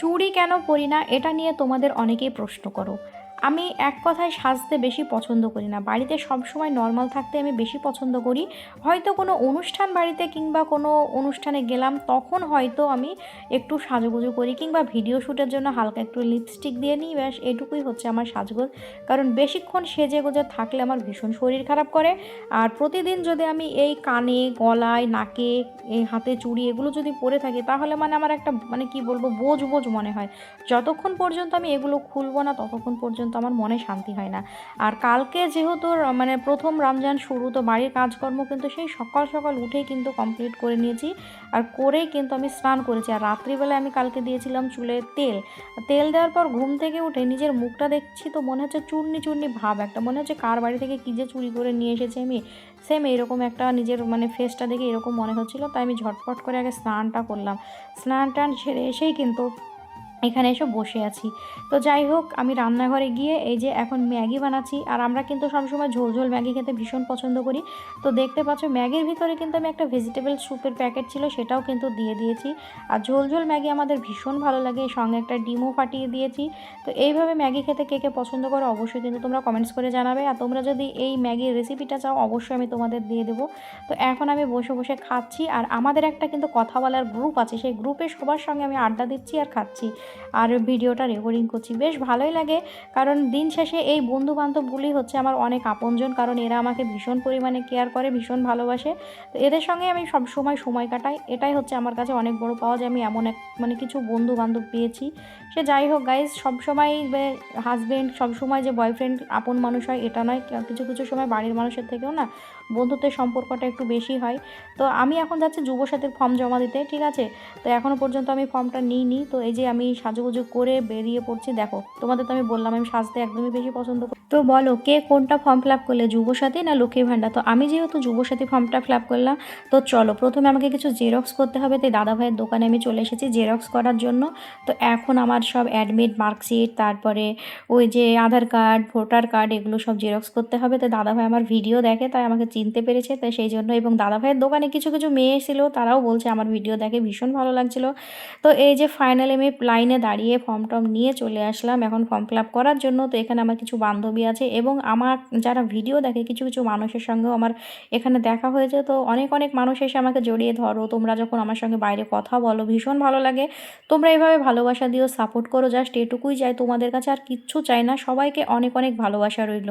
চুড়ি কেন পরি না এটা নিয়ে তোমাদের অনেকেই প্রশ্ন করো। আমি এক কথায় সাজতে বেশি পছন্দ করি না, বাড়িতে সবসময় নর্মাল থাকতে আমি বেশি পছন্দ করি। হয়তো কোনো অনুষ্ঠান বাড়িতে কিংবা কোনো অনুষ্ঠানে গেলাম তখন হয়তো আমি একটু সাজুগুজু করি, কিংবা ভিডিও শ্যুটের জন্য হালকা একটু লিপস্টিক দিয়ে নিই, ব্যাস এটুকুই হচ্ছে আমার সাজগোজ। কারণ বেশিক্ষণ সেজে গুজে থাকলে আমার ভীষণ শরীর খারাপ করে। আর প্রতিদিন যদি আমি এই কানে, গলায়, নাকে, এই হাতে চুড়ি এগুলো যদি পরে থাকি তাহলে মানে আমার একটা মানে কি বলবো বোঝ বোঝ মনে হয়। যতক্ষণ পর্যন্ত আমি এগুলো খুলবো না ততক্ষণ পর্যন্ত আমার মনে শান্তি হয় না। আর কালকে যেহেতু মানে প্রথম রমজান শুরু, তো বাড়ির কাজকর্ম কিন্তু সেই সকাল সকাল উঠেই কিন্তু কমপ্লিট করে নিয়েছি। আর করেই কিন্তু আমি স্নান করেছি। আর রাত্রিবেলায় আমি কালকে দিয়েছিলাম চুলে তেল। তেল দেওয়ার পর ঘুম থেকে উঠে নিজের মুখটা দেখছি তো মনে হচ্ছে চূর্ণি চূর্ণি ভাব, একটা মনে হচ্ছে কার বাড়ি থেকে কী যে চুরি করে নিয়ে এসেছি আমি। সেম এরকম একটা নিজের মানে ফেসটা দেখে এরকম মনে হচ্ছিলো, তাই আমি ঝটপট করে আগে স্নানটা করলাম। স্নান টান সেরে এসেই কিন্তু এখানে এসে বসে আছি। তো যাই হোক, আমি রান্নাঘরে গিয়ে এই যে এখন ম্যাগি বানাচ্ছি। আর আমরা কিন্তু সবসময় ঝোল ঝোল ম্যাগি খেতে ভীষণ পছন্দ করি। তো দেখতে পাচ্ছ ম্যাগির ভিতরে কিন্তু আমি একটা ভেজিটেবল স্যুপের প্যাকেট ছিল সেটাও কিন্তু দিয়ে দিয়েছি। আর ঝোল ঝোল ম্যাগি আমাদের ভীষণ ভালো লাগে, সঙ্গে একটা ডিমও ফাটিয়ে দিয়েছি। তো এইভাবে ম্যাগি খেতে কে কে পছন্দ করো অবশ্যই কিন্তু তোমরা কমেন্টস করে জানাবে। আর তোমরা যদি এই ম্যাগির রেসিপিটা চাও অবশ্যই আমি তোমাদের দিয়ে দেবো। তো এখন আমি বসে বসে খাচ্ছি। আর আমাদের একটা কিন্তু কথা বলার গ্রুপ আছে, সেই গ্রুপে সবার সঙ্গে আমি আড্ডা দিচ্ছি আর খাচ্ছি আর ভিডিওটা রেকর্ডিং করছি। বেশ ভালোই লাগে, কারণ দিন শেষে এই বন্ধুবান্ধবগুলি হচ্ছে আমার অনেক আপনজন, কারণ এরা আমাকে ভীষণ পরিমাণে কেয়ার করে, ভীষণ ভালোবাসে। তো এদের সঙ্গে আমি সব সময় কাটাই, এটাই হচ্ছে আমার কাছে অনেক বড় পাওয়া যে আমি এমন এক মানে কিছু বন্ধু বান্ধব পেয়েছি। সে যাই হোক গাইজ, সবসময় হাজব্যান্ড সবসময় যে বয়ফ্রেন্ড আপন মানুষ হয় এটা নয়, কিছু কিছু সময় বাড়ির মানুষের থেকেও না বন্ধুত্বের সম্পর্কটা একটু বেশি হয়। তো আমি এখন যাচ্ছি যুবসাথীর ফর্ম জমা দিতে, ঠিক আছে। তো এখনও পর্যন্ত আমি ফর্মটা নিইনি। তো এই যে আমি সাজুগুজু করে বেরিয়ে পড়ছি। দেখো তোমাদের তো আমি বললাম আমি সাজতে একদমই বেশি পছন্দ করি। তো বলো কে কোনটা ফর্ম ফিল আপ করলে, যুবসাথী না লক্ষ্মী ভাণ্ডার? তো আমি যেহেতু যুবসাথী ফর্মটা ফিল আপ করলাম, তো চলো প্রথমে আমাকে কিছু জেরক্স করতে হবে। তাই দাদা ভাইয়ের দোকানে আমি চলে এসেছি জেরক্স করার জন্য। তো এখন আমার সব অ্যাডমিট মার্কশিট, তারপরে ওই যে আধার কার্ড, ভোটার কার্ড, এগুলো সব জেরক্স করতে হবে। তো দাদা ভাই আমার ভিডিও দেখে তাই আমাকে চিনতে পেরেছে, তাই সেই জন্য। এবং দাদা ভাইয়ের দোকানে কিছু কিছু মেয়ে ছিল, তারাও বলছে আমার ভিডিও দেখে, ভীষণ ভালো লাগছিলো। তো এই যে ফাইনালি আমি লাইনে দাঁড়িয়ে ফর্ম টর্ম নিয়ে চলে আসলাম এখন ফর্ম ফিল আপ করার জন্য। তো এখানে আমার কিছু বান্ধবী আছে এবং আমার যারা ভিডিও দেখে কিছু কিছু মানুষের সঙ্গেও আমার এখানে দেখা হয়েছে। তো অনেক অনেক মানুষ এসে আমাকে জড়িয়ে ধরো, তোমরা যখন আমার সঙ্গে বাইরে কথা বলো ভীষণ ভালো লাগে। তোমরা এভাবে ভালোবাসা দিও, সাপোর্ট করো, জাস্ট এটুকুই চাই তোমাদের কাছে, আর কিচ্ছু চাই না। সবাইকে অনেক অনেক ভালোবাসা রইল।